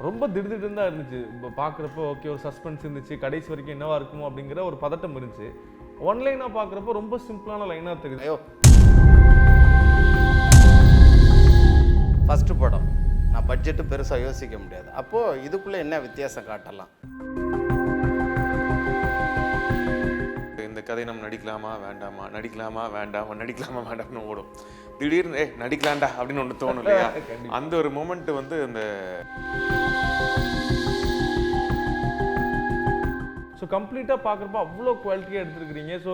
ரொம்ப திடீர்னு தான் இருந்துச்சு. இப்போ பார்க்குறப்போ ஓகே ஒரு சஸ்பென்ஸ் இருந்துச்சு, கடைசி வரைக்கும் என்னவா இருக்குமோ அப்படிங்கிற ஒரு பதட்டம் இருந்துச்சு. ஒன்லைனாக பார்க்குறப்போ ரொம்ப சிம்பிளான லைனாக தெரியுது. ஐயோ, ஃபஸ்ட்டு படம் நான் பட்ஜெட்டு பெருசாக யோசிக்க முடியாது. அப்போது இதுக்குள்ளே என்ன வித்தியாசம் காட்டலாம்? இந்த கதை நம்ம நடிக்கலாமா வேண்டாமா, நடிக்கலாமா வேண்டாமா, நடிக்கலாமா வேண்டாம்னு ஓடும். திடீர்னு நடிக்கலாண்டா அப்படின்னு ஒன்று தோணும் இல்லையா? அந்த ஒரு மூமெண்ட் வந்து அந்த ஸோ கம்ப்ளீட்டாக பார்க்குறப்போ அவ்வளோ குவாலிட்டியாக எடுத்துருக்கிறீங்க. ஸோ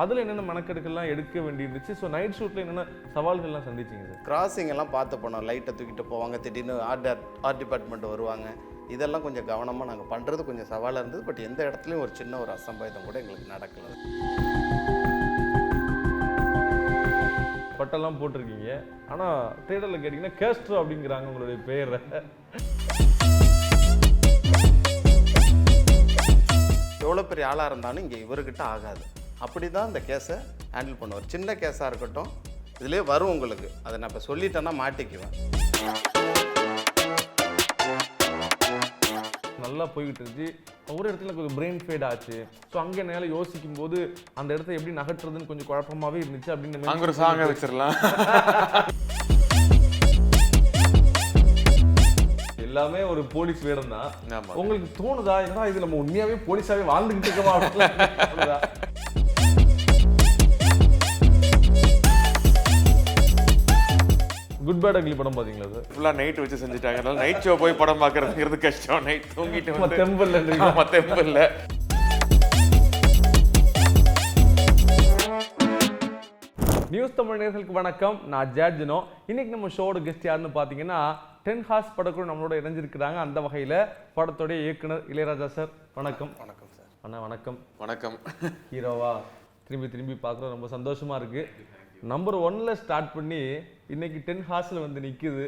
அதில் என்னென்ன மெனக்கெடுக்கெல்லாம் எடுக்க வேண்டியிருந்துச்சு? ஸோ நைட் ஷூட்டில் என்னென்ன சவால்கள்லாம் சந்திச்சிங்க சார்? கிராசிங் எல்லாம் பார்த்து போனோம். லைட்டை தூக்கிட்டு போவாங்க, திடீர்னு ஆர்ட் டிபார்ட்மெண்ட் வருவாங்க. இதெல்லாம் கொஞ்சம் கவனமாக நாங்கள் பண்ணுறது கொஞ்சம் சவாலாக இருந்தது. பட் எந்த இடத்துலையும் ஒரு சின்ன ஒரு அசம்பாவிதம் கூட எங்களுக்கு நடக்கல. பட்டெல்லாம் போட்டிருக்கீங்க, ஆனால் தேடலில் கேட்டிங்கன்னா கேஸ்ட்ரோ அப்படிங்கிறாங்க உங்களுடைய பேரை. எவ்வளோ பெரிய ஆளாக இருந்தாலும் இங்கே இவர்கிட்ட ஆகாது. அப்படி தான் இந்த கேஸை ஹேண்டில் பண்ணுவார். சின்ன கேஸாக இருக்கட்டும், இதிலே வரும் உங்களுக்கு. அதை நான் இப்போ சொல்லிட்டேன்னா மாட்டிக்குவேன். நல்லா போய்கிட்டு இருந்துச்சு. ஒரு இடத்துல கொஞ்சம் பிரெயின் ஃபேட் ஆச்சு. ஸோ அங்கே என்னால் யோசிக்கும் போது அந்த இடத்த எப்படி நகட்டுறதுன்னு கொஞ்சம் குழப்பமாகவே இருந்துச்சு. அப்படின்னு அங்கே ஒரு சாங்கை வச்சிடலாம். எல்லாமே ஒரு போலீஸ் வேடம் தான். ஆமா. உங்களுக்கு தோணுதா ஏன்னா இது நம்ம உண்மையாவே போலீஸாவே வாழ்ந்துகிட்டு இருக்கோமா அப்படின்னு? குட் பேட் அக்லி படம் பாத்தீங்களா சார்? ஃபுல்லாக நைட் வச்சு செஞ்சுட்டாங்க. அதனால நைட் ஷோ போய் படம் பார்க்கறதுங்கிறது கஷ்டம். நைட் தூங்கிட்டு வந்து தெம்பில் நியூஸ் தமிழ் நேயர்களுக்கு வணக்கம். நான் ஜார்ஜினோ. இன்னைக்கு நம்ம ஷோட கெஸ்ட் யாருன்னு பார்த்தீங்கன்னா 10 ஹார்ஸ் படக்குழு நம்மளோட இணைஞ்சிருக்கிறாங்க. அந்த வகையில் படத்தோடைய இயக்குனர் இளையராஜா சார். வணக்கம். வணக்கம் சார். அண்ணா வணக்கம். வணக்கம். ஹீரோவா திரும்பி பார்க்குறோம், ரொம்ப சந்தோஷமா இருக்கு. நம்பர் 1ல ஸ்டார்ட் பண்ணி இன்னைக்கு 10 ஹார்ஸில் வந்து நிற்குது.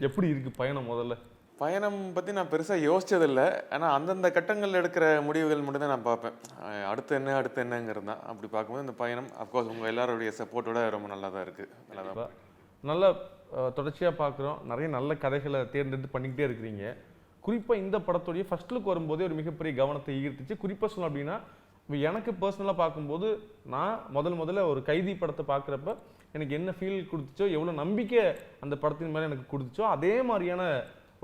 எப்படி இருக்கு பயணம்? முதல்ல பயணம் பற்றி நான் பெருசாக யோசிச்சதில்லை. ஆனால் அந்தந்த கட்டங்களில் எடுக்கிற முடிவுகள் மட்டும் தான் நான் பார்ப்பேன். அடுத்து என்னங்கிறது தான். அப்படி பார்க்கும்போது இந்த பயணம் அஃப்கோர்ஸ் உங்கள் எல்லாருடைய சப்போர்ட்டோட ரொம்ப நல்லா தான் இருக்குது. நல்லா தான் நல்ல தொடர்ச்சியாக பார்க்குறோம். நிறைய நல்ல கதைகளை தேர்ந்தெடுத்து பண்ணிக்கிட்டே இருக்கிறீங்க. குறிப்பாக இந்த படத்துடைய ஃபர்ஸ்ட் லுக் வரும்போதே ஒரு மிகப்பெரிய கவனத்தை ஈர்த்துச்சு. குறிப்பாக சொல்லணும் அப்படின்னா எனக்கு பர்சனலாக பார்க்கும்போது நான் முதல்ல ஒரு கைதி படத்தை பார்க்குறப்ப எனக்கு என்ன ஃபீல் கொடுத்துச்சோ, எவ்வளோ நம்பிக்கை அந்த படத்தின் மேலே எனக்கு கொடுத்துச்சோ அதே மாதிரியான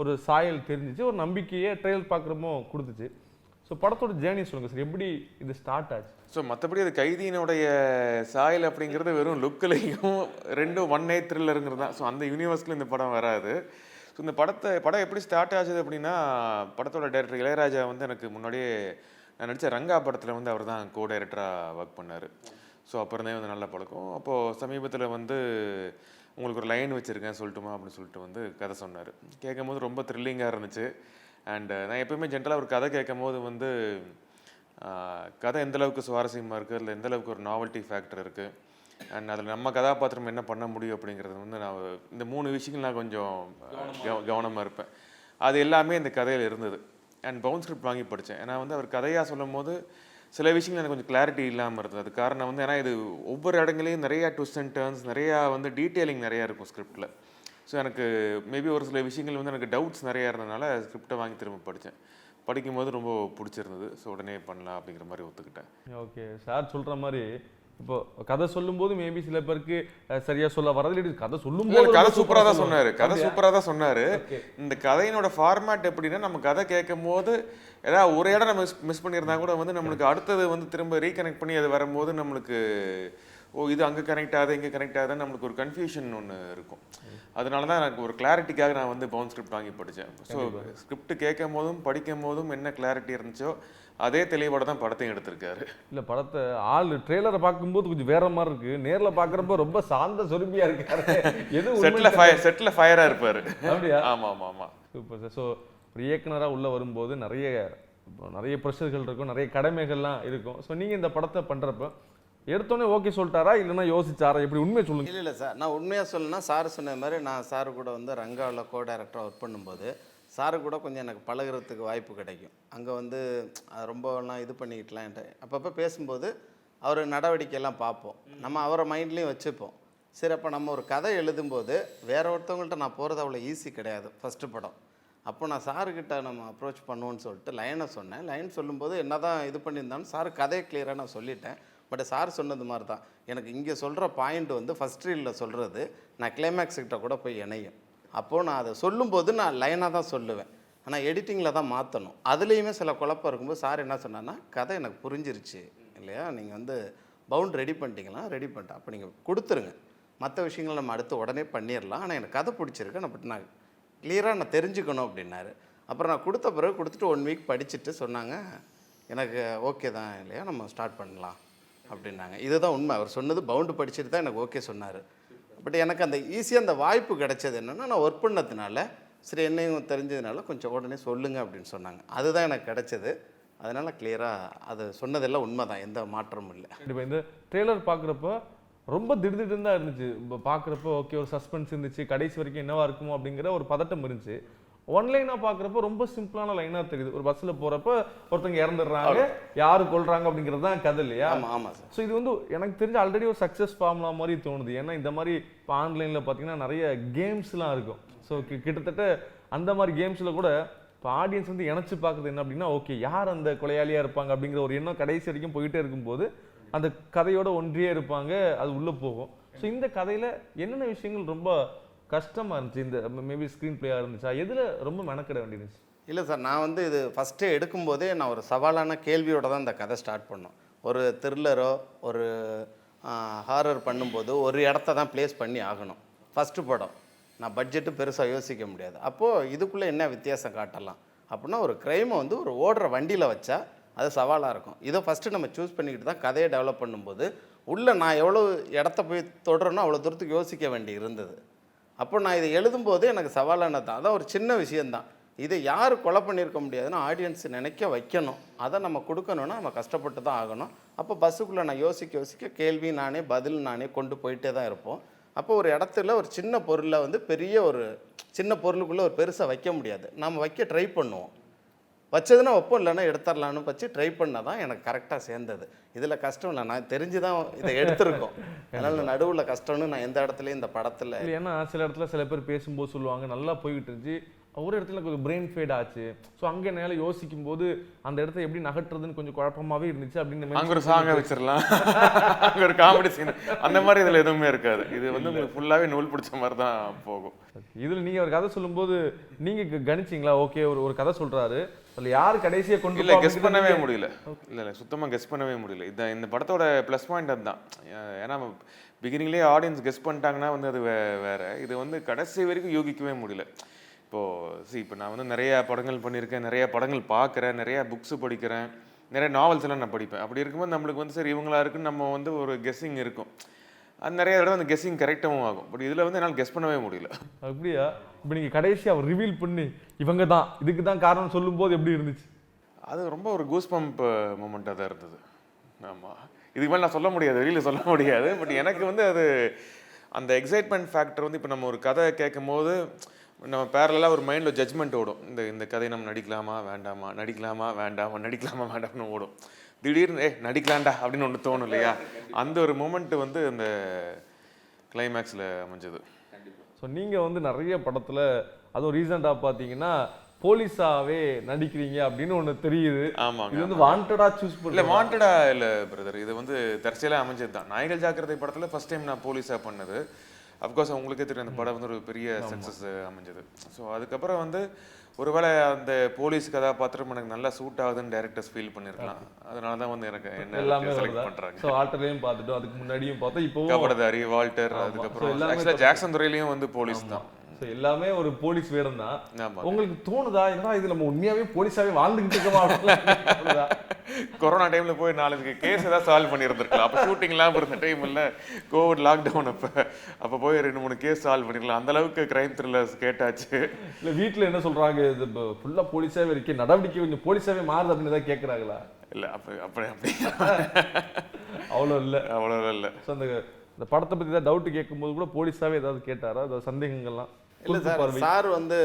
ஒரு சாயல் தெரிஞ்சிச்சு. ஒரு நம்பிக்கையே ட்ரெயிலர் பார்க்குறப்போ கொடுத்துச்சு. ஸோ படத்தோட ஜேர்னி சொல்லுங்கள் சார், எப்படி இது ஸ்டார்ட் ஆச்சு? ஸோ மற்றபடி அது கைதியினுடைய சாயல் அப்படிங்கிறது வெறும் லுக்கிலையும் ரெண்டும் ஒன் நே த்ரில்லருங்கிறது தான். ஸோ அந்த யூனிவர்ஸ்ல இந்த படம் வராது. ஸோ இந்த படம் எப்படி ஸ்டார்ட் ஆச்சுது அப்படின்னா, படத்தோட டைரக்டர் இளையராஜா வந்து எனக்கு முன்னாடியே நான் நடித்த ரங்கா படத்தில் வந்து அவர் தான் கோ டைரக்டராக ஒர்க் பண்ணார். ஸோ அப்புறமே வந்து நல்ல பழக்கம். அப்போது சமீபத்தில் வந்து உங்களுக்கு ஒரு லைன் வச்சுருக்கேன் சொல்லட்டுமா அப்படின்னு சொல்லிட்டு வந்து கதை சொன்னார். கேட்கும் போது ரொம்ப த்ரில்லிங்காக இருந்துச்சு. அண்டு நான் எப்போயுமே ஜென்ரலாக ஒரு கதை கேட்கும் போது வந்து கதை எந்தளவுக்கு சுவாரஸ்யமாக இருக்குது, அதில் எந்தளவுக்கு ஒரு நாவல்ட்டி ஃபேக்டர் இருக்குது, அண்ட் அதில் நம்ம கதாபாத்திரம் என்ன பண்ண முடியும் அப்படிங்கிறது வந்து நான் இந்த 3 விஷயங்கள் நான் கொஞ்சம் கவனமாக இருப்பேன். அது எல்லாமே இந்த கதையில் இருந்தது. அண்ட் பவுன் ஸ்கிரிப்ட் வாங்கி படித்தேன். ஏன்னா வந்து அவர் கதையாக சொல்லும் போது சில விஷயங்கள் எனக்கு கொஞ்சம் கிளாரிட்டி இல்லாமல் இருந்தது. அது காரணம் வந்து ஏன்னா இது ஒவ்வொரு இடங்களையும் நிறையா ட்விஸ்ட் அண்ட் டர்ன்ஸ், நிறையா வந்து டீட்டெயிலிங் நிறையா இருக்கும் ஸ்கிரிப்டில். ஸோ எனக்கு மேபி ஒரு சில விஷயங்கள் வந்து எனக்கு டவுட்ஸ் நிறையா இருந்ததுனால ஸ்கிரிப்டை வாங்கி திரும்ப படித்தேன். படிக்கும்போது ரொம்ப பிடிச்சிருந்தது. ஸோ உடனே பண்ணலாம் அப்படிங்கிற மாதிரி ஒத்துக்கிட்டேன். ஓகே சார் சொல்கிற மாதிரி இப்போ கதை சொல்லும்போது மேபி சில பேருக்கு சரியா சொல்ல வரது. கதை சொல்லும்போது கதை சூப்பராக தான் சொன்னார். இந்த கதையினோட ஃபார்மேட் எப்படின்னா, நம்ம கதை கேட்கும் போது ஏதாவது ஒரு இடம் நம்ம மிஸ் பண்ணியிருந்தா கூட வந்து நம்மளுக்கு அடுத்தது வந்து திரும்ப ரீகனெக்ட் பண்ணி அது வரும்போது நம்மளுக்கு இது அங்கே கனெக்ட் ஆகுது இங்கே கனெக்ட் ஆகுதுன்னு நம்மளுக்கு ஒரு கன்ஃபியூஷன் ஒன்று இருக்கும். அதனால தான் எனக்கு ஒரு கிளாரிட்டிக்காக நான் வந்து பவுன் ஸ்கிரிப்ட் வாங்கி படித்தேன். ஸோ ஸ்கிரிப்ட் கேட்கும் போதும் படிக்கும் போதும் என்ன கிளாரிட்டி இருந்துச்சோ அதே தெளிவோட தான் படத்தையும் எடுத்திருக்காரு. இல்லை படத்தை ட்ரெய்லரை பார்க்கும்போது கொஞ்சம் வேற மாதிரி இருக்கு, நேரில் பார்க்குறப்ப ரொம்ப சார்ந்த சொரும்பியா இருக்காரு. செட்டில் ஃபயராக இருப்பார். அப்படியா? ஆமாம். Super sir. ஸோ ஒரு இயக்குனராக உள்ளே வரும்போது நிறைய ப்ரெஷர்கள் இருக்கும், நிறைய கடமைகள்லாம் இருக்கும். ஸோ நீங்கள் இந்த படத்தை பண்ணுறப்ப எடுத்தோடனே ஓகே சொல்லிட்டாரா இல்லைன்னா யோசிச்சாரா? எப்படி உண்மையை சொல்லுங்க. இல்லை சார், நான் உண்மையாக சொல்லணும்னா சார் சொன்ன மாதிரி நான் சார் கூட வந்து ரங்காவில் கோ டைரக்டராக ஒர்க் பண்ணும்போது சாரு கூட கொஞ்சம் எனக்கு பழகிறதுக்கு வாய்ப்பு கிடைக்கும். அங்கே வந்து ரொம்பலாம் இது பண்ணிக்கிட்டலான்ட்டு அப்பப்போ பேசும்போது அவர் நடவடிக்கையெல்லாம் பார்ப்போம். நம்ம அவரை மைண்ட்லேயும் வச்சுப்போம். சரி, அப்போ நம்ம ஒரு கதை எழுதும்போது வேற ஒருத்தவங்கள்ட்ட நான் போகிறது அவ்வளோ ஈஸி கிடையாது. ஃபஸ்ட்டு படம் அப்போ நான் சாருக்கிட்ட நம்ம அப்ரோச் பண்ணுவோன்னு சொல்லிட்டு லைனை சொன்னேன். லைன் சொல்லும்போது என்ன தான் இது பண்ணியிருந்தாலும் சார் கதையை கிளியராக நான் சொல்லிட்டேன். பட் சார் சொன்னது மாதிரி தான், எனக்கு இங்கே சொல்கிற பாயிண்ட் வந்து ஃபஸ்ட் ரீலில் சொல்கிறது நான் கிளைமேக்ஸ் கிட்ட கூட போய் இணையும். அப்போது நான் அதை சொல்லும்போது நான் லைனாக தான் சொல்லுவேன், ஆனால் எடிட்டிங்கில் தான் மாற்றணும். அதுலேயுமே சில குழப்பம் இருக்கும்போது சார் என்ன சொன்னான்னா, கதை எனக்கு புரிஞ்சிருச்சு இல்லையா, நீங்கள் வந்து பவுண்ட் ரெடி பண்ணிட்டீங்களா, ரெடி பண்ணிட்டேன், அப்போ நீங்கள் கொடுத்துருங்க, மற்ற விஷயங்கள் நம்ம அடுத்து உடனே பண்ணிடலாம், ஆனால் எனக்கு கதை பிடிச்சிருக்கு, பட் நான் கிளியராக நான் தெரிஞ்சுக்கணும் அப்படின்னாரு. அப்புறம் நான் கொடுத்த பிறகு கொடுத்துட்டு 1 வீக் படிச்சுட்டு சொன்னாங்க, எனக்கு ஓகே தான் இல்லையா, நம்ம ஸ்டார்ட் பண்ணலாம் அப்படின்னாங்க. இதுதான் உண்மை, அவர் சொன்னது பவுண்டு படிச்சுட்டு தான் எனக்கு ஓகே சொன்னார். பட் எனக்கு அந்த ஈஸியாக அந்த வாய்ப்பு கிடைச்சது என்னென்னா, நான் ஒர்க் பண்ணதுனால சரி என்னையும் தெரிஞ்சதுனால கொஞ்சம் உடனே சொல்லுங்கள் அப்படின்னு சொன்னாங்க. அதுதான் எனக்கு கிடைச்சது. அதனால் கிளியராக அது சொன்னதெல்லாம் உண்மை தான், எந்த மாற்றமும் இல்லை. இப்போ இந்த ட்ரெய்லர் பார்க்குறப்ப ரொம்ப திடீர்னு தான் இருந்துச்சு. இப்போ பார்க்குறப்போ ஓகே ஒரு சஸ்பென்ஸ் இருந்துச்சு, கடைசி வரைக்கும் என்னவா இருக்குமோ அப்படிங்கிற ஒரு பதட்டம் இருந்துச்சு. ஒன்லைனாக பார்க்குறப்ப ரொம்ப சிம்பிளான லைனாக தெரியுது. ஒரு பஸ்ஸில் போகிறப்ப ஒருத்தங்க இறந்துடுறாங்க, யாரு கொள்றாங்க அப்படிங்கிறது தான் கதை இல்லையா? ஆமாம் ஆமாம் சார். ஸோ இது வந்து எனக்கு தெரிஞ்ச ஆல்ரெடி ஒரு சக்ஸஸ் ஃபார்முலா மாதிரி தோணுது. ஏன்னா இந்த மாதிரி இப்போ ஆன்லைனில் பார்த்தீங்கன்னா நிறைய கேம்ஸ்லாம் இருக்கும். ஸோ கிட்டத்தட்ட அந்த மாதிரி கேம்ஸில் கூட இப்போ ஆடியன்ஸ் வந்து இணைச்சு பார்க்குறது என்ன அப்படின்னா, ஓகே யார் அந்த கொலையாளியாக இருப்பாங்க அப்படிங்கிற ஒரு எண்ணம் கடைசி வரைக்கும் போயிட்டே இருக்கும்போது அந்த கதையோட ஒன்றியே இருப்பாங்க, அது உள்ளே போகும். ஸோ இந்த கதையில் என்னென்ன விஷயங்கள் ரொம்ப கஷ்டமாக இருந்துச்சு? இந்த மேபி ஸ்க்ரீன் பிளேயாக இருந்துச்சா, எதில் ரொம்ப மெனக்கிட வேண்டியிருந்துச்சு? இல்லை சார், நான் வந்து இது ஃபஸ்ட்டே எடுக்கும்போதே நான் ஒரு சவாலான கேள்வியோடு தான் இந்த கதை ஸ்டார்ட் பண்ணோம். ஒரு த்ரில்லரோ ஒரு ஹாரர் பண்ணும்போது ஒரு இடத்த தான் ப்ளேஸ் பண்ணி ஆகணும். ஃபஸ்ட்டு படம் நான் பட்ஜெட்டு பெருசாக யோசிக்க முடியாது. அப்போது இதுக்குள்ளே என்ன வித்தியாசம் காட்டலாம் அப்படின்னா, ஒரு க்ரைமை வந்து ஒரு ஓடுற வண்டியில் வச்சா அது சவாலாக இருக்கும். இதை ஃபஸ்ட்டு நம்ம சூஸ் பண்ணிக்கிட்டு தான் கதையை டெவலப் பண்ணும்போது உள்ளே நான் எவ்வளோ இடத்த போய் தொடுறேனோ அவ்வளோ தூரத்துக்கு யோசிக்க வேண்டி இருந்தது. அப்போ நான் இதை எழுதும்போது எனக்கு சவாலானது தான். அதான் ஒரு சின்ன விஷயந்தான். இதை யார் கொலை பண்ணியிருக்க முடியாதுன்னா ஆடியன்ஸ் நினைக்க வைக்கணும். அதை நம்ம கொடுக்கணுன்னா நம்ம கஷ்டப்பட்டு தான் ஆகணும். அப்போ பஸ்ஸுக்குள்ளே நான் யோசிக்க கேள்வி நானே பதில் நானே கொண்டு போயிட்டே தான் இருப்போம். அப்போ ஒரு இடத்துல ஒரு சின்ன பொருளை வந்து பெரிய ஒரு சின்ன பொருளுக்குள்ளே ஒரு பெருசாக வைக்க முடியாது. நம்ம வைக்க ட்ரை பண்ணுவோம். வச்சதுன்னா வைப்போம், இல்லைன்னா எடுத்துடலான்னு வச்சு ட்ரை பண்ணால் தான் எனக்கு கரெக்டாக சேர்ந்தது. இதில் கஷ்டம் இல்லை, நான் தெரிஞ்சு தான் இதை எடுத்திருக்கோம். அதனால் நடுவில் கஷ்டம்னு நான் எந்த இடத்துலையும் இந்த படத்தில். ஏன்னா சில இடத்துல சில பேர் பேசும்போது சொல்லுவாங்க நல்லா போய்கிட்டு இருந்துச்சு, ஒரு இடத்துல கொஞ்சம் பிரெயின் ஃபேட் ஆச்சு. ஸோ அங்கே என்னால் யோசிக்கும் போது அந்த இடத்த எப்படி நகட்டுறதுன்னு கொஞ்சம் குழப்பமாகவே இருந்துச்சு அப்படின்னு. அங்கே ஒரு சாங்கை வச்சிடலாம், அங்கே ஒரு காமெடி சீன், அந்த மாதிரி இதில் எதுவுமே இருக்காது. இது வந்து உங்களுக்கு ஃபுல்லாகவே நூல் பிடிச்ச மாதிரி தான் போகும். இதில் நீங்கள் ஒரு கதை சொல்லும்போது நீங்கள் கணிச்சிங்களா? ஓகே ஒரு கதை சொல்கிறாரு, அதில் யார் கடைசியை கொண்டு இல்லை கெஸ் பண்ணவே முடியல. இல்லை சுத்தமாக கெஸ் பண்ணவே முடியல. இதான் இந்த படத்தோட ப்ளஸ் பாயிண்ட் அதுதான். ஏன்னா பிகினிங்லேயே ஆடியன்ஸ் கெஸ் பண்ணிட்டாங்கன்னா வந்து அது வேறு. இது வந்து கடைசி வரைக்கும் யூகிக்கவே முடியல. இப்போ நான் வந்து நிறையா படங்கள் பண்ணியிருக்கேன், நிறையா படங்கள் பார்க்குறேன், நிறையா புக்ஸு படிக்கிறேன், நிறைய நாவல்ஸ் எல்லாம் நான் படிப்பேன். அப்படி இருக்கும்போது நம்மளுக்கு வந்து சரி இவங்களா இருக்குன்னு நம்ம வந்து ஒரு கெஸ்ஸிங் இருக்கும். அது நிறைய தடவை அந்த கெஸ்ஸிங் கரெக்டாகவும் ஆகும். பட் இதில் வந்து என்னால் கெஸ் பண்ணவே முடியல. அப்படியா? இப்போ நீங்கள் கடைசியாக அவர் ரிவீல் பண்ணி இவங்க தான் இதுக்கு தான் காரணம் சொல்லும்போது எப்படி இருந்துச்சு? அது ரொம்ப ஒரு கூஸ் பம்ப் மூமெண்ட்டாக தான் இருந்தது. ஆமாம், இதுக்கு மேலே நான் சொல்ல முடியாது, வெளியில் சொல்ல முடியாது. பட் எனக்கு வந்து அது அந்த எக்ஸைட்மெண்ட் ஃபேக்டர் வந்து இப்போ நம்ம ஒரு கதை கேட்கும் போது நம்ம பேரலாக ஒரு மைண்டில் ஜட்ஜ்மெண்ட் ஓடும். இந்த கதையை நம்ம நடிக்கலாமா வேண்டாமா, நடிக்கலாமா வேண்டாமா, நடிக்கலாமா வேண்டாம்னு ஓடும். திடீர்னு நடிக்கலாண்டா அப்படின்னு ஒன்று தோணும் இல்லையா? அந்த ஒரு மூமெண்ட் வந்து அந்த கிளைமேக்ஸில் அமைஞ்சது. ஸோ நீங்கள் வந்து நிறைய படத்தில் அதுவும் ரீசெண்டாக பார்த்தீங்கன்னா போலீஸாவே நடிக்கிறீங்க அப்படின்னு ஒன்று தெரியுது. ஆமாங்க, இது வந்து வாண்டடாக சூஸ் பண்ணல. இல்லை வாண்டடாக இல்லை பிரதர், இது வந்து தற்செயலாக அமைஞ்சது தான். நாய்கள் ஜாக்கிரதை படத்தில் ஃபஸ்ட் டைம் நான் போலீஸாக பண்ணது. அஃப்கோர்ஸ் உங்களுக்கே தெரியும் அந்த படம் வந்து ஒரு பெரிய சக்ஸஸ் அமைஞ்சது. ஸோ அதுக்கப்புறம் வந்து ஒருவேளை அந்த போலீஸ் கதாபாத்திரம் எனக்கு நல்லா சூட் ஆகுதுன்னு டைரக்டர்ஸ் ஃபீல் பண்ணியிருக்கலாம். அதனால தான் வந்து எனக்கு என்ன செலக்ட் பண்ணுறாங்க. ஸோ ஆல்டர்லையும் பார்த்துட்டோம், அதுக்கு முன்னாடியும் பார்த்தோம், இப்போ கபடதாரி வால்டர், அதுக்கப்புறம் ஆக்சுவலாக ஜாக்சன் துறையிலையும் வந்து போலீஸ் தான். ஸோ எல்லாமே ஒரு போலீஸ் வேடம் தான். உங்களுக்கு தோணுதா என்னடா இது நம்ம உண்மையாகவே போலீஸாகவே வாழ்ந்துக்கிட்டு இருக்கோமா? கொரோனா டைமில் போய் 4 கேஸ் ஏதாவது சால்வ் பண்ணியிருந்துருக்கலாம். அப்போ ஷூட்டிங்லாம் இருந்த டைம் இல்லை, கோவிட் லாக்டவுன் அப்போ போய் 2-3 கேஸ் சால்வ் பண்ணிருக்கலாம். அந்தளவுக்கு க்ரைம் த்ரில்லர்ஸ் கேட்டாச்சு. இல்லை வீட்டில் என்ன சொல்கிறாங்க, இது ஃபுல்லாக போலீஸாகவே இருக்கே, நடவடிக்கை கொஞ்சம் போலீஸாகவே மாறுது அப்படின்னு தான் கேட்குறாங்களா? இல்லை அப்படி அவ்வளோ இல்லை. இல்லை. ஸோ அந்த படத்தை பற்றி ஏதாவது டவுட்டு கேட்கும்போது கூட போலீஸாகவே ஏதாவது கேட்டாரா? அதாவது சந்தேகங்கள்லாம்? இல்லை சார், சார் வந்து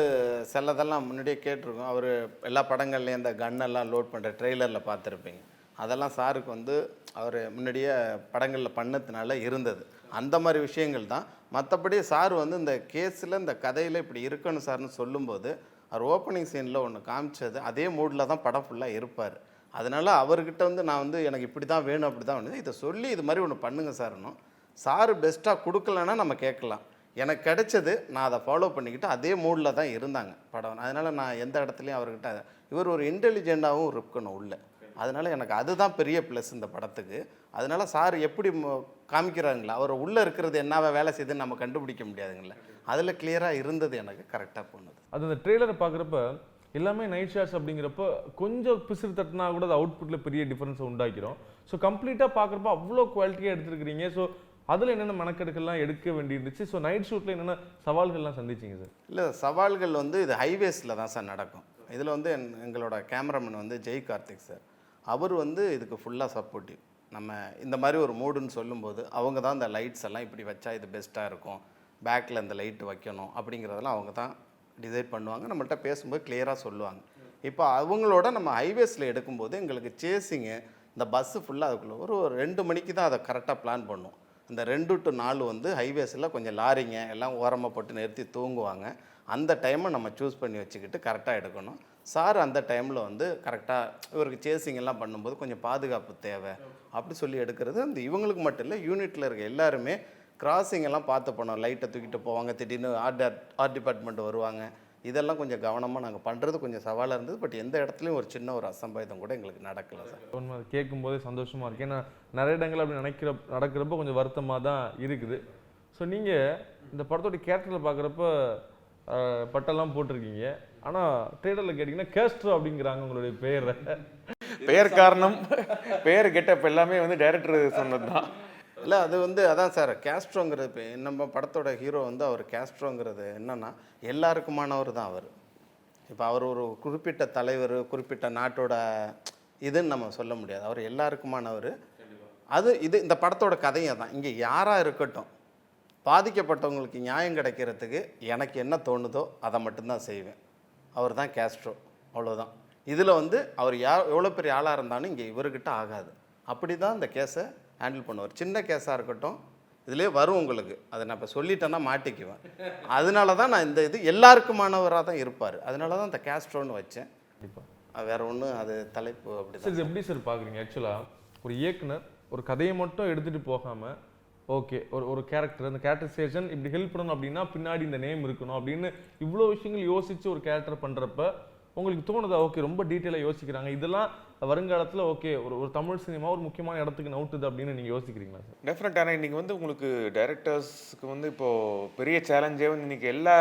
சிலதெல்லாம் முன்னாடியே கேட்டிருக்கோம். அவர் எல்லா படங்கள்லேயும் இந்த கன்னெல்லாம் லோட் பண்ணுற ட்ரெய்லரில் பார்த்துருப்பீங்க. அதெல்லாம் சாருக்கு வந்து அவர் முன்னாடியே படங்களில் பண்ணதுனால இருந்தது. அந்த மாதிரி விஷயங்கள் தான். மற்றபடி சார் வந்து இந்த கேஸில் இந்த கதையில் இப்படி இருக்கணும் சார்னு சொல்லும்போது அவர் ஓப்பனிங் சீனில் ஒன்று காமிச்சது அதே மூடில் தான் படம் ஃபுல்லாக இருப்பார். அதனால் அவர்கிட்ட வந்து நான் வந்து எனக்கு இப்படி தான் வேணும் அப்படி தான் வேணும் இதை சொல்லி இது மாதிரி ஒன்று பண்ணுங்க சார்னும். சார் பெஸ்ட்டாக கொடுக்கலன்னா நம்ம கேட்கலாம். எனக்கு கிடைச்சது நான் அதை ஃபாலோ பண்ணிக்கிட்டு அதே மூடில் தான் இருந்தாங்க படம். அதனால் நான் எந்த இடத்துலையும் அவர்கிட்ட இவர் ஒரு இன்டெலிஜென்ட்டாகவும் இருக்கணும் உள்ள. அதனால் எனக்கு அதுதான் பெரிய ப்ளஸ் இந்த படத்துக்கு. அதனால் சார் எப்படி காமிக்கிறாங்களா அவர் உள்ளே இருக்கிறது என்னவா வேலை செய்யுதுன்னு நம்ம கண்டுபிடிக்க முடியாதுங்கள. அதில் கிளியராக இருந்தது எனக்கு கரெக்டாக போனது. அது அந்த ட்ரெய்லரை பார்க்குறப்ப எல்லாமே நைட் ஷாட்ஸ் அப்படிங்கிறப்ப கொஞ்சம் பிசிறு தட்டினா கூட அது அவுட்புட்டில் பெரிய டிஃபரன்ஸை உண்டாக்கிறோம். ஸோ கம்ப்ளீட்டாக பார்க்குறப்ப அவ்வளோ குவாலிட்டியாக எடுத்துருக்கிறீங்க. ஸோ அதில் என்னென்ன மெனக்கெடுக்கெல்லாம் எடுக்க வேண்டியிருந்துச்சு? ஸோ நைட் ஷூட்டில் என்னென்ன சவால்கள்லாம் சந்திச்சிங்க சார்? இல்லை சவால்கள் வந்து இது ஹைவேஸில் தான் சார் நடக்கும். இதில் வந்து எங்களோட கேமராமேன் வந்து ஜெய் கார்த்திக் சார். அவர் வந்து இதுக்கு ஃபுல்லாக சப்போர்ட்டிவ். நம்ம இந்த மாதிரி ஒரு மூடுன்னு சொல்லும்போது அவங்க தான் இந்த லைட்ஸ் எல்லாம் இப்படி வச்சா இது பெஸ்ட்டாக இருக்கும், பேக்கில் இந்த லைட் வைக்கணும் அப்படிங்கிறதெல்லாம் அவங்க தான் டிசைட் பண்ணுவாங்க. நம்மள்கிட்ட பேசும்போது கிளியராக சொல்லுவாங்க. இப்போ அவங்களோட நம்ம ஹைவேஸில் எடுக்கும்போது எங்களுக்கு சேஸிங்கு இந்த பஸ்ஸு ஃபுல்லாக அதுக்குள்ளே ஒரு 2 மணிக்கு தான் அதை கரெக்டாக பிளான் பண்ணும். இந்த 2 to 4 வந்து ஹைவேஸில் கொஞ்சம் லாரிங்க எல்லாம் ஓரமாக போட்டு நிறுத்தி தூங்குவாங்க. அந்த டைமை நம்ம சூஸ் பண்ணி வச்சுக்கிட்டு கரெக்டாக எடுக்கணும். சார் அந்த டைமில் வந்து கரெக்டாக இவருக்கு சேஸிங் எல்லாம் பண்ணும்போது கொஞ்சம் பாதுகாப்பு தேவை அப்படி சொல்லி எடுக்கிறது. அந்த இவங்களுக்கு மட்டும் இல்லை, யூனிட்டில் இருக்க எல்லாருமே கிராசிங் எல்லாம் பார்த்து போனோம். லைட்டை தூக்கிட்டு போவாங்க, திடீர்னு ஆர்ட் டிபார்ட்மெண்ட் வருவாங்க. இதெல்லாம் கொஞ்சம் கவனமாக நாங்கள் பண்ணுறது கொஞ்சம் சவாலாக இருந்தது. பட் எந்த இடத்துலையும் ஒரு சின்ன ஒரு அசம்பாவிதம் கூட எங்களுக்கு நடக்கலை சார். உண்மை அது கேட்கும்போதே சந்தோஷமாக இருக்குது. ஏன்னா நிறைய இடங்கள் அப்படி நடக்கிறப்ப கொஞ்சம் வருத்தமாக தான் இருக்குது. ஸோ நீங்கள் இந்த படத்தோட கேரக்டரில் பார்க்குறப்ப பட்டெல்லாம் போட்டிருக்கீங்க. ஆனால் ட்ரெய்லரில் கேட்டிங்கன்னா கேஸ்ட்ரோ அப்படிங்கிறாங்க உங்களுடைய பெயரை. பெயர் காரணம் பெயர் கெட்டப் எல்லாமே வந்து டைரக்டர் சொன்னது தான். இல்லை அது வந்து அதான் சார் கேஸ்ட்ரோங்கிறது. இப்போ நம்ம படத்தோட ஹீரோ வந்து அவர் கேஸ்ட்ரோங்கிறது என்னென்னா எல்லாருக்குமானவர் தான் அவர். இப்போ அவர் ஒரு குறிப்பிட்ட தலைவர் குறிப்பிட்ட நாட்டோட இதுன்னு நம்ம சொல்ல முடியாது. அவர் எல்லாருக்குமானவர். இது இந்த படத்தோட கதையை தான். இங்கே யாராக இருக்கட்டும் பாதிக்கப்பட்டவங்களுக்கு நியாயம் கிடைக்கிறதுக்கு எனக்கு என்ன தோணுதோ அதை மட்டும்தான் செய்வேன். அவர் தான் கேஸ்ட்ரோ, அவ்வளோதான். இதில் வந்து அவர் எவ்வளோ பெரிய ஆளாக இருந்தாலும் இங்கே இவர்கிட்ட ஆகாது. அப்படி தான் இந்த கேஸை ஹேண்டில் பண்ணுவார். சின்ன கேஸாக இருக்கட்டும் இதிலே வரும் உங்களுக்கு. அதை நான் இப்போ சொல்லிட்டேன்னா மாட்டிக்குவேன். அதனால தான் நான் இந்த இது எல்லாருக்குமானவராக தான் இருப்பார். அதனால தான் இந்த கேஸ்ட்ரோன்னு வச்சேன். கண்டிப்பாக வேறு ஒன்றும் அது தலைப்பு அப்படி சார். எப்படி சார் பார்க்குறீங்க? ஆக்சுவலாக ஒரு இயக்குனர் ஒரு கதையை மட்டும் எடுத்துகிட்டு போகாமல் ஓகே ஒரு கேரக்டர் அந்த கேரக்டரைசேஷன் இப்படி ஹெல்ப் பண்ணணும் அப்படின்னா பின்னாடி இந்த நேம் இருக்கணும் அப்படின்னு இவ்வளோ விஷயங்கள் யோசித்து ஒரு கேரக்டர் பண்ணுறப்ப உங்களுக்கு தோணுதா ஓகே ரொம்ப டீட்டெயிலாக யோசிக்கிறாங்க, இதெல்லாம் வருங்காலத்தில் ஓகே ஒரு தமிழ் சினிமா ஒரு முக்கியமான இடத்துக்கு நவுட்டுது அப்படின்னு நீங்கள் யோசிக்கிறீங்களா சார்? டெஃபினட். ஆனால் இன்றைக்கி வந்து உங்களுக்கு டைரக்டர்ஸ்க்கு வந்து இப்போது பெரிய சேலஞ்சே வந்து இன்றைக்கி எல்லா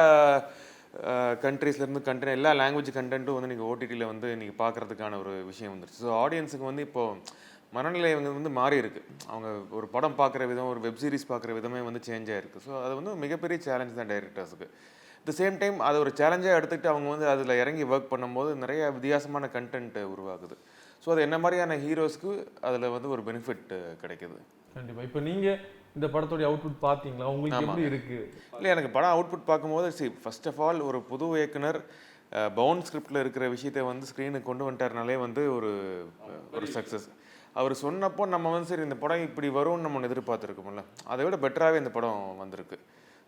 கண்ட்ரீஸ்லேருந்து எல்லா லாங்குவேஜ் கண்டென்ட்டும் வந்து நீங்கள் ஓடிடியில் வந்து இன்றைக்கி பார்க்குறதுக்கான ஒரு விஷயம் வந்துருச்சு. ஸோ ஆடியன்ஸுக்கு வந்து இப்போது மனநிலை வந்து மாறி இருக்குது. அவங்க ஒரு படம் பார்க்குற விதம் ஒரு வெப் சீரிஸ் பார்க்குற விதமே வந்து சேஞ்ச் ஆகிருக்கு. ஸோ அது வந்து மிகப்பெரிய சேலஞ்ச் தான் டைரக்டர்ஸுக்கு. த சேம் டைம் அது ஒரு சேலஞ்சாக எடுத்துக்கிட்டு அவங்க வந்து அதில் இறங்கி ஒர்க் பண்ணும்போது நிறைய வித்தியாசமான கண்டென்ட் உருவாகுது. ஸோ அது என்ன மாதிரியான ஹீரோஸ்க்கு அதில் வந்து ஒரு பெனிஃபிட் கிடைக்குது. கண்டிப்பாக. இப்போ நீங்கள் இந்த படத்தோடைய அவுட்புட் பார்த்தீங்களா? உங்களுக்கு எப்படி இருக்குது? இல்லை, எனக்கு படம் அவுட்புட் பார்க்கும்போது ஃபர்ஸ்ட் ஆஃப் ஆல் ஒரு புது இயக்குனர் பவுண்ட் ஸ்கிரிப்டில் இருக்கிற விஷயத்தை வந்து ஸ்க்ரீனுக்கு கொண்டு வந்துட்டார்னாலே வந்து ஒரு சக்ஸஸ். அவர் சொன்னப்போ நம்ம வந்து சரி இந்த படம் இப்படி வரும்னு நம்ம ஒன்று எதிர்பார்த்துருக்கோம்ல, அதை விட பெட்டராகவே இந்த படம் வந்திருக்கு.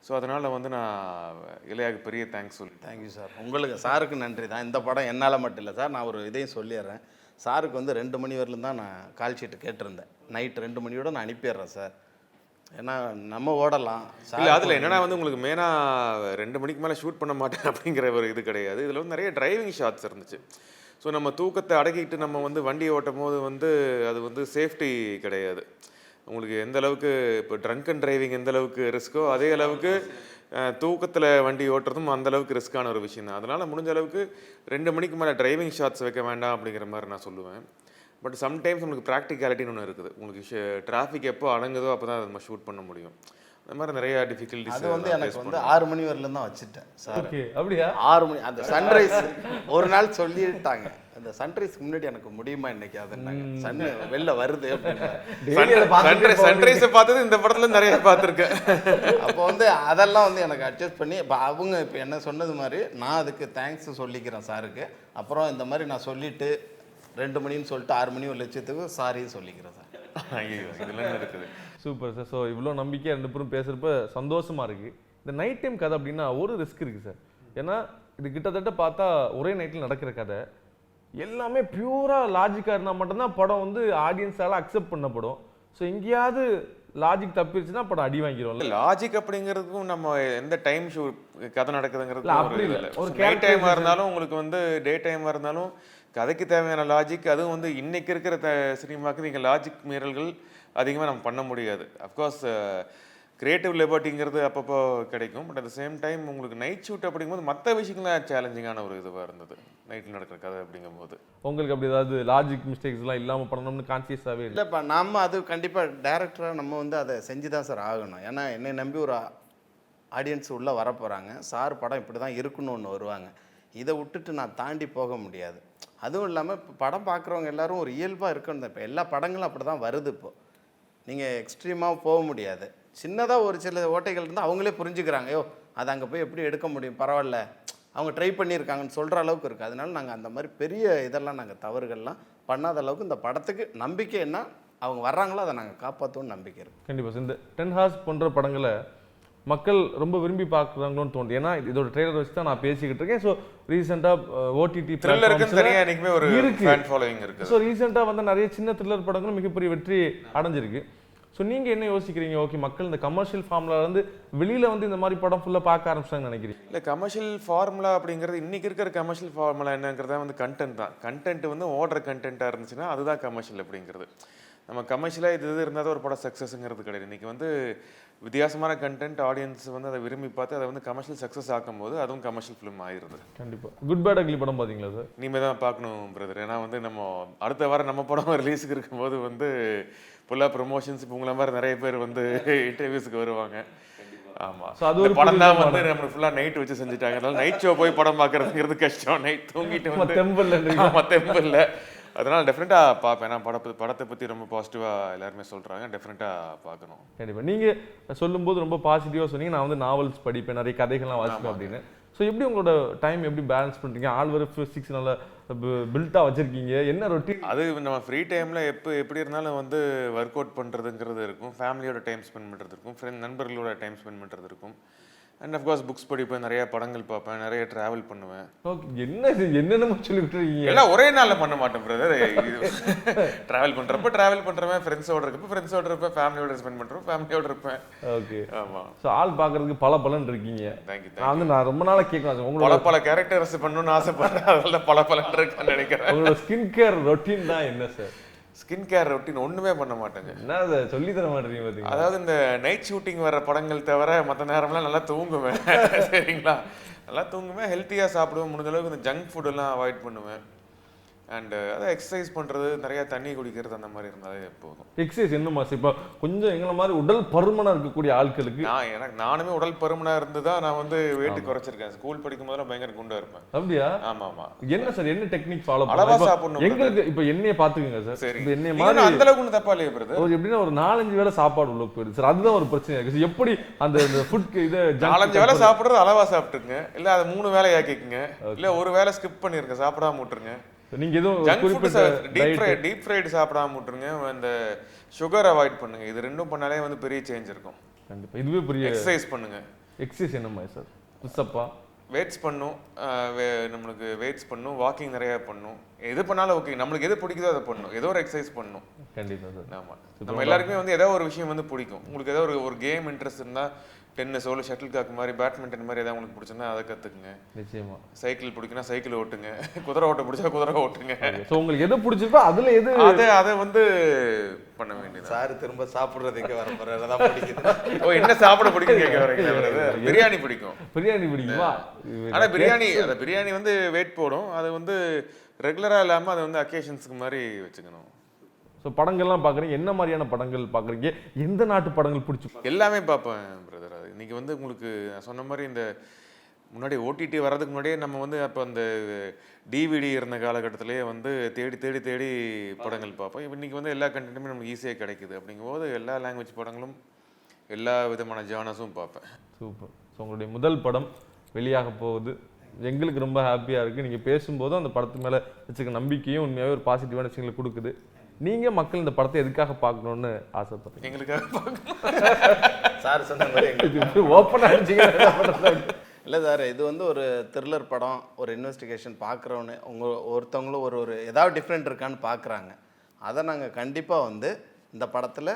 ஸோ அதனால் வந்து நான் இளையாவுக்கு பெரிய தேங்க்ஸ் சொல்லி. Thank you sir. உங்களுக்கு சாருக்கு நன்றி தான். இந்த படம் என்னால் மட்டும் இல்லை சார். நான் ஒரு இதையும் சொல்லிடுறேன். சாருக்கு வந்து 2 மணி வரலும் தான் நான் கால் ஷீட்டு கேட்டிருந்தேன். நைட் 2 மணியோடு நான் அனுப்பிடுறேன் சார். ஏன்னா நம்ம ஓடலாம். இல்லை அதில் என்னென்னா வந்து உங்களுக்கு மெயினாக 2 மணிக்கு மேலே ஷூட் பண்ண மாட்டேன் அப்படிங்கிற ஒரு இது கிடையாது. இதில் வந்து நிறைய டிரைவிங் ஷாட்ஸ் இருந்துச்சு. ஸோ நம்ம தூக்கத்தை அடக்கிட்டு நம்ம வந்து வண்டி ஓட்டும் போது வந்து அது வந்து சேஃப்டி கிடையாது. உங்களுக்கு எந்த அளவுக்கு இப்போ ட்ரங்க் அண்ட் டிரைவிங் எந்த அளவுக்கு ரிஸ்க்கோ அதே அளவுக்கு தூக்கத்தில் வண்டி ஓட்டுறதும் அந்த அளவுக்கு ரிஸ்க்கான ஒரு விஷயம் தான். அதனால் முடிஞ்ச அளவுக்கு 2 மணிக்கு மேலே டிரைவிங் ஷாட்ஸ் வைக்க வேண்டாம் அப்படிங்கிற மாதிரி நான் சொல்லுவேன். பட் சம்டைம்ஸ் உங்களுக்கு ப்ராக்டிகாலிட்டின்னு ஒன்று இருக்குது. உங்களுக்கு டிராஃபிக் எப்போ அடங்குதோ அப்போ தான் அதை நம்ம ஷூட் பண்ண முடியும். அந்த மாதிரி நிறைய டிஃபிகல்ட்டிஸ். அது வந்து எனக்கு வந்து 6 மணி வரலும் தான் வச்சுட்டேன் சார். அப்படியா? 6 மணி அந்த சன்ரைஸ் ஒரு நாள் சொல்லிட்டாங்க. அந்த சன்ரைஸ்க்கு முன்னாடி எனக்கு முடியுமா இன்னைக்கு அதுன்னாங்க. சன் வெளில வருது சன்ரைஸை பார்த்தது இந்த படத்துல நிறைய பார்த்துருக்கேன். அப்போ வந்து அதெல்லாம் வந்து எனக்கு அட்ஜஸ்ட் பண்ணி இப்போ அவங்க இப்போ என்ன சொன்னது மாதிரி நான் அதுக்கு தேங்க்ஸ் சொல்லிக்கிறேன் சாருக்கு. அப்புறம் இந்த மாதிரி நான் சொல்லிட்டு 2 மணின்னு சொல்லிட்டு 6 மணி ஒரு லட்சத்துக்கு சாரின்னு சொல்லிக்கிறேன் சார். ஐயோ இதெல்லாம் இருக்குது. Super sir. ஸோ இவ்வளோ நம்பிக்கையாக 2 பேரும் பேசுகிறப்ப சந்தோஷமாக இருக்குது. இந்த நைட் டைம் கதை அப்படின்னா ஒரு ரிஸ்க் இருக்குது சார். ஏன்னா இது கிட்டத்தட்ட பார்த்தா ஒரே நைட்டில் நடக்கிற கதை. எல்லாமே பியூராக லாஜிக்காக இருந்தால் மட்டும்தான் படம் வந்து ஆடியன்ஸால் அக்செப்ட் பண்ணப்படும். ஸோ எங்கேயாவது லாஜிக் தப்பிடுச்சுன்னா படம் அடி வாங்கிடும்ல. லாஜிக் அப்படிங்கிறதுக்கும் நம்ம எந்த டைம் ஷூட் கதை நடக்குதுங்கிறது அப்படி இல்லை. ஒரு நைட் டைமாக இருந்தாலும் உங்களுக்கு வந்து டே டைமாக இருந்தாலும் கதைக்கு தேவையான லாஜிக், அதுவும் வந்து இன்னைக்கு இருக்கிற சினிமாவுக்கு நீங்கள் லாஜிக் மீறல்கள் அதிகமாக நம்ம பண்ண முடியாது. அஃப்கோர்ஸ் கிரியேட்டிவ் லிபர்ட்டிங்கிறது அப்பப்போ கிடைக்கும். பட் அட் சேம் டைம் உங்களுக்கு நைட் ஷூட் அப்படிங்கும்போது மற்ற விஷயங்கள்லாம் சேலஞ்சிங்கான ஒரு இதுவாக இருந்தது நைட்டில் நடக்கிற கதை அப்படிங்கும்போது. உங்களுக்கு அப்படி ஏதாவது லாஜிக் மிஸ்டேக்ஸ்லாம் இல்லாமல் பண்ணணும்னு கான்சியஸாகவே இல்லை? இல்லைப்பா, நம்ம அது கண்டிப்பாக டேரக்டராக நம்ம வந்து அதை செஞ்சு தான் சார் ஆகணும். ஏன்னா என்னை நம்பி ஒரு ஆடியன்ஸ் உள்ளே வரப்போகிறாங்க, சார் படம் இப்படி தான் இருக்கணும்னு ஒன்று வருவாங்க. இதை விட்டுட்டு நான் தாண்டி போக முடியாது. அதுவும் இல்லாமல் இப்போ படம் பார்க்குறவங்க எல்லோரும் ஒரு இயல்பாக இருக்கணும் தான். இப்போ எல்லா படங்களும் அப்படி தான் வருது. இப்போது நீங்கள் எக்ஸ்ட்ரீமாக போக முடியாது. சின்னதாக ஒரு சில ஓட்டைகள் இருந்தால் அவங்களே புரிஞ்சுக்கிறாங்க, ஐயோ அது அங்கே போய் எப்படி எடுக்க முடியும், பரவாயில்ல அவங்க ட்ரை பண்ணியிருக்காங்கன்னு சொல்கிற அளவுக்கு இருக்குது. அதனால நாங்கள் அந்த மாதிரி பெரிய இதெல்லாம் நாங்கள் தவறுகள்லாம் பண்ணாத அளவுக்கு இந்த படத்துக்கு நம்பிக்கை என்ன அவங்க வர்றாங்களோ அதை நாங்கள் காப்பாற்றுவோம்னு நம்பிக்கை இருக்குது. கண்டிப்பாக இந்த 10 ஹார்ஸ் போன்ற படங்களை மக்கள் ரொம்ப விரும்பி பார்க்குறாங்களோன்னு தோணுது. ஏன்னா இதோட ட்ரெய்லர் வச்சு தான் நான் பேசிக்கிட்டு இருக்கேன். ஸோ ரீசெண்டாக ஓடிடி இருக்கு. ஸோ ரீசெண்டாக வந்து நிறைய சின்ன த்ரில்லர் படங்களும் மிகப்பெரிய வெற்றி அடைஞ்சிருக்கு. ஸோ நீங்கள் என்ன யோசிக்கிறீங்க? ஓகே, மக்கள் இந்த கமர்ஷியல் ஃபார்முலா வந்து வெளியில் வந்து இந்த மாதிரி படம் ஃபுல்லாக பார்க்க ஆரம்பிச்சாங்கன்னு நினைக்கிறீங்க? இல்லை, கமர்ஷியல் ஃபார்முலா அப்படிங்கிறது இன்றைக்கி இருக்கிற கமர்ஷியல் ஃபார்முலா என்னங்கிறத வந்து கண்டென்ட் தான். கண்டென்ட் வந்து ஓடுற கண்டென்ட்டாக இருந்துச்சுன்னா அதுதான் கமர்ஷியல் அப்படிங்கிறது. நம்ம கமர்ஷியலாக இது இருந்தால் தான் ஒரு படம் சக்ஸஸ்ங்கிறது கிடையாது. இன்றைக்கி வந்து வித்தியாசமான கண்டென்ட் ஆடியன்ஸ் வந்து அதை விரும்பி பார்த்து அதை வந்து கமர்ஷியல் சக்ஸஸ் ஆக்கும்போது அதுவும் கமர்ஷியல் ஃபிலிம் ஆகிருது. கண்டிப்பாக. குட் பேட் அக்லி படம் பார்த்தீங்களா சார்? இனிமேல் தான் பார்க்கணும் பிரதர். ஏன்னா வந்து நம்ம அடுத்த வாரம் நம்ம படம் ரிலீஸுக்கு இருக்கும்போது வந்து ஃபுல்லாக ப்ரொமோஷன்ஸ் இப்போ உங்களை மாதிரி நிறைய பேர் வந்து இன்டர்வியூஸுக்கு வருவாங்க. ஆமாம், ஸோ அது ஒரு படம் தான் வந்து நம்ம ஃபுல்லாக நைட் வச்சு செஞ்சுட்டாங்க. அதனால நைட் ஷோ போய் படம் பார்க்குறதுங்கிறது கஷ்டம். நைட் தூங்கிட்டு வந்து தெம்பில்ல. அதனால் டெஃபினட்டாக பார்ப்பேன். நான் படத்தை பற்றி ரொம்ப பாசிட்டிவாக எல்லாருமே சொல்கிறாங்க. டெஃபினட்டாக பார்க்கணும். கண்டிப்பாக. நீங்கள் சொல்லும்போது ரொம்ப பாசிட்டிவாக சொன்னீங்க, நான் வந்து நாவல்ஸ் படிப்பேன், நிறைய கதைகள்லாம் வாசிப்பேன் அப்படின்னு. ஸோ எப்படி உங்களோட டைம் எப்படி பேலன்ஸ் பண்ணுறீங்க? ஆல் வர ஃபிசிக்ஸ் நல்லா பில்ட்டாக வச்சுருக்கீங்க, என்ன ரொட்டீன்? அது நம்ம ஃப்ரீ டைமில் எப்படி இருந்தாலும் வந்து ஒர்க் அவுட் பண்ணுறதுங்கிறது இருக்கும், ஃபேமிலியோட டைம் ஸ்பெண்ட் பண்ணுறது இருக்கும், நண்பர்களோட டைம் ஸ்பெண்ட் பண்ணுறது இருக்கும். அண்ட் அஃப்கோர்ஸ் புக்ஸ் படிப்பேன், நிறைய படங்கள் பார்ப்பேன், நிறைய ட்ராவல் பண்ணுவேன். ஓகே, என்னென்ன சொல்லிக்கிட்டு இருக்கீங்க? எல்லாம் ஒரே நாளில் பண்ண மாட்டேன் பிரதர். ட்ராவல் பண்ணுறப்ப ஃப்ரெண்ட்ஸோட இருப்பேன், ஃபேமிலியோட ஸ்பெண்ட் பண்ணுறேன், ஃபேமிலியோட இருப்பேன். ஓகே, ஆமாம். ஸோ ஆள் பார்க்கறதுக்கு பலன்னு இருக்கீங்க. தேங்க்யூ. நான் ரொம்ப நாளாக கேட்கலாம், உங்களோட பல கேரக்டர்ஸ் பண்ணணும்னு ஆசைப்படுறேன். அதனால பலன்னு இருக்குன்னு நினைக்கிறேன். உங்களோட ஸ்கின் கேர் ரொட்டீன் தான் என்ன சார்? ஸ்கின் கேர் ரொட்டீன் ஒன்றுமே பண்ண மாட்டேங்க. என்ன அதை சொல்லி தர மாட்டேங்க பார்த்தீங்க? அதாவது இந்த நைட் ஷூட்டிங் வர படங்கள் தவிர மற்ற நேரம்லாம் நல்லா தூங்குவேன். சரிங்களா, நல்லா தூங்குவேன், ஹெல்த்தியாக சாப்பிடுவேன், முடிஞ்ச அளவுக்கு இந்த ஜங்க் ஃபுட்டெல்லாம் அவாய்ட் பண்ணுவேன். அண்ட் அதான் எக்ஸசைஸ் பண்ணுறது, நிறையா தண்ணி குடிக்கிறது, அந்த மாதிரி இருந்தாலே போதும். எக்ஸசைஸ் என்ன மாசம் இப்போ கொஞ்சம் எங்களை மாதிரி உடல் பருமனாக இருக்கக்கூடிய ஆட்களுக்கு? நானுமே உடல் பருமனாக இருந்து தான் நான் வந்து வெயிட் குறைச்சிருக்கேன். ஸ்கூல் படிக்கும் போதெல்லாம் பயங்கர குண்டாக இருப்பேன். அப்படியா? ஆமாம் ஆமாம். என்ன சார், என்ன டெக்னிக் ஃபாலோ அளவா சாப்பிடணும் எங்களுக்கு? இப்போ என்னைய பார்த்துக்குங்க சார். சரி, என்னைய மாதிரி அந்த அளவுக்கு ஒன்றும் தப்பா இல்லையா பிரதர்? எப்படின்னா ஒரு 4-5 வேளை சாப்பாடு உள்ள போயிடுது சார். அதுதான் ஒரு பிரச்சனை இருக்கு. எப்படி அந்த ஃபுட் இதை 4-5 வேளை சாப்பிட்றது அளவா சாப்பிட்டுருங்க, இல்லை அதை 3 வேளை ஆக்கிக்குங்க, இல்லை ஒரு வேளை ஸ்கிப் பண்ணிருங்க, சாப்பிடாம விட்டுருங்க. நீங்க எதுவும் டீப் ஃப்ரைடு சாப்பிடாம விட்டுருங்க. இந்த சுகர் அவாய்ட் பண்ணுங்க. இது ரெண்டும் பண்ணாலே வந்து பெரிய சேஞ்ச் இருக்கும். கண்டிப்பா, இதுவே பெரிய. எக்ஸசைஸ் பண்ணுங்க. எக்ஸசைஸ் என்ன மாதிரி சார்? புஷ்அப்பா, வெயிட்ஸ் பண்ணும், நம்மளுக்கு வெயிட்ஸ் பண்ணும், வாக்கிங் நிறைய பண்ணும். எது பண்ணாலும் ஓகே, நம்மளுக்கு எது பிடிக்குதோ அதை பண்ணும். ஏதோ ஒரு எக்ஸசைஸ் பண்ணும். கண்டிப்பா சார். ஆமா, நம்ம எல்லாருக்குமே வந்து ஏதோ ஒரு விஷயம் வந்து பிடிக்கும். உங்களுக்கு ஏதோ ஒரு கேம் இன்ட்ரெஸ்ட் இருந்தா டென்னிஸ், ஷட்டில் காக் மாதிரி, பேட்மிண்டன் மாதிரி ஏதாவது உங்களுக்கு பிடிச்சுன்னா அதை கற்றுக்குங்க. நிச்சயமா. சைக்கிள் பிடிக்குன்னா சைக்கிள் ஓட்டுங்க, குதிரை ஓட்ட பிடிச்சா குதிரை ஓட்டுங்க. ஸோ உங்களுக்கு எது பிடிச்சிருக்கோ அதில் எது அதை வந்து பண்ண வேண்டியது. சார் திரும்ப சாப்பிட்றதுக்கு வர போகிறதான் பிடிக்குது. ஓ, என்ன சாப்பிட பிடிக்கும் கேட்க வரீங்க? பிரியாணி பிடிக்கும். பிரியாணி பிடிக்குமா? ஆனால் பிரியாணி வந்து வெயிட் போடும். அது வந்து ரெகுலராக இல்லாமல் அதை வந்து அக்கேஷன்ஸுக்கு மாதிரி வச்சுக்கணும். ஸோ படங்கள்லாம் பார்க்குறீங்க, என்ன மாதிரியான படங்கள் பார்க்குறீங்க? எந்த நாட்டு படங்கள் பிடிச்சி? எல்லாமே பார்ப்பேன் பிரதர். அது இன்றைக்கி வந்து உங்களுக்கு நான் சொன்ன மாதிரி இந்த முன்னாடி ஓடிடி வர்றதுக்கு முன்னாடியே நம்ம வந்து அப்போ அந்த டிவிடி இருந்த காலகட்டத்திலேயே வந்து தேடி படங்கள் பார்ப்போம். இன்றைக்கி வந்து எல்லா கண்டென்ட்டுமே நமக்கு ஈஸியாக கிடைக்குது. அப்படிங்கும்போது எல்லா லாங்குவேஜ் படங்களும் எல்லா விதமான ஜானஸும் பார்ப்பேன். சூப்பர். ஸோ உங்களுடைய முதல் படம் வெளியாக போகுது, எங்களுக்கு ரொம்ப ஹாப்பியாக இருக்குது. நீங்கள் பேசும்போதும் அந்த படத்து மேலே வச்சுக்க நம்பிக்கையும் உண்மையாகவே ஒரு பாசிட்டிவான விஷயங்களை கொடுக்குது. நீங்கள் மக்கள் இந்த படத்தை எதுக்காக பார்க்கணுன்னு ஆசைப்படுறீங்க? எங்களுக்காக பார்க்கணும். சார் சொன்ன மாதிரி ஓப்பனாக இருந்துச்சு. இல்லை சார், இது வந்து ஒரு த்ரில்லர் படம், ஒரு இன்வெஸ்டிகேஷன் பார்க்குறவனே ஒருத்தவங்களும் ஒரு ஏதாவது டிஃப்ரெண்ட் இருக்கான்னு பார்க்குறாங்க. அதை நாங்கள் கண்டிப்பாக வந்து இந்த படத்தில்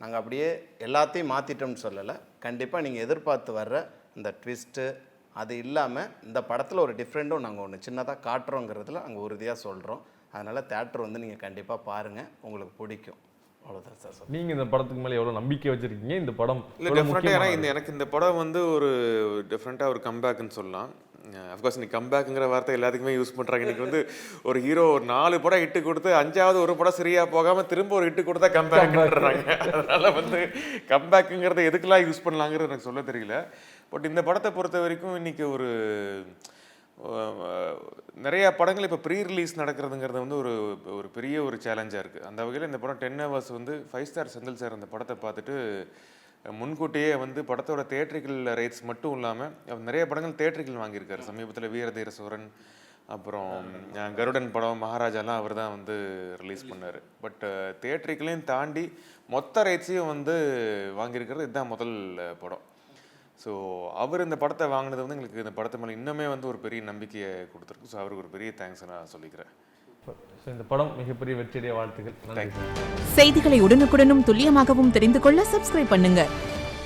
நாங்கள் அப்படியே எல்லாத்தையும் மாற்றிட்டோம்னு சொல்லலை. கண்டிப்பாக நீங்கள் எதிர்பார்த்து வர்ற இந்த ட்விஸ்ட்டு அது இல்லாமல் இந்த படத்தில் ஒரு டிஃப்ரெண்ட்டும் நாங்கள் ஒன்று சின்னதாக காட்டுறோங்கிறதுல நாங்கள் உறுதியாக சொல்கிறோம். அதனால் தேட்டர் வந்து நீங்கள் கண்டிப்பாக பாருங்கள், உங்களுக்கு பிடிக்கும். அவ்வளோதான் சார். நீங்கள் இந்த படத்துக்கு மேலே எவ்வளோ நம்பிக்கை வச்சுருக்கீங்க? இந்த படம் இல்லை டெஃபினட்டாக, ஏன்னா எனக்கு இந்த படம் வந்து ஒரு டிஃப்ரெண்ட்டாக ஒரு கம்பேக்குன்னு சொல்லலாம். அஃப்கோர்ஸ் நீ கம்பேக்குங்கிற வார்த்தை எல்லாத்துக்குமே யூஸ் பண்ணுறாங்க. இன்றைக்கி வந்து ஒரு ஹீரோ ஒரு 4 படம் ஹிட்டு கொடுத்து 5வது ஒரு படம் சரியாக போகாமல் திரும்ப ஒரு ஹிட்டு கொடுத்தா கம்பேக்குன்றாங்க. அதனால் வந்து கம்பேக்குங்கிறத எதுக்கெல்லாம் யூஸ் பண்ணலாங்கிறது எனக்கு சொல்ல தெரியல. பட் இந்த படத்தை பொறுத்த வரைக்கும் இன்றைக்கி ஒரு நிறையா படங்கள் இப்போ ப்ரீ ரிலீஸ் நடக்கிறதுங்கிறது வந்து ஒரு பெரிய ஒரு சேலஞ்சாக இருக்குது. அந்த வகையில் இந்த படம் 10 hours வந்து 5 ஸ்டார் செந்தில் சார் அந்த படத்தை பார்த்துட்டு முன்கூட்டியே வந்து படத்தோட தேட்ரிக்கல் ரைட்ஸ் மட்டும் இல்லாமல் நிறைய படங்கள் தேட்ரிக்கல் வாங்கியிருக்காரு. சமீபத்தில் வீரதீர சூரன், அப்புறம் கருடன் படம், மகாராஜாலாம் அவர் தான் வந்து ரிலீஸ் பண்ணார். பட் தேட்ரிக்கலையும் தாண்டி மொத்த ரைட்ஸையும் வந்து வாங்கியிருக்கிறது இதுதான் முதல் படம். ஸோ அவர் இந்த படத்தை வாங்கினது வந்து எங்களுக்கு இந்த படத்தை மேலே இன்னுமே வந்து ஒரு பெரிய நம்பிக்கையை கொடுத்துருக்கு. ஸோ அவருக்கு ஒரு பெரிய தேங்க்ஸ் நான் சொல்லிக்கிறேன். இந்த படம் மிகப்பெரிய வெற்றியுடைய வாழ்த்துக்கள். செய்திகளை உடனுக்குடனும் துல்லியமாகவும் தெரிந்து கொள்ள சப்ஸ்கிரைப் பண்ணுங்க.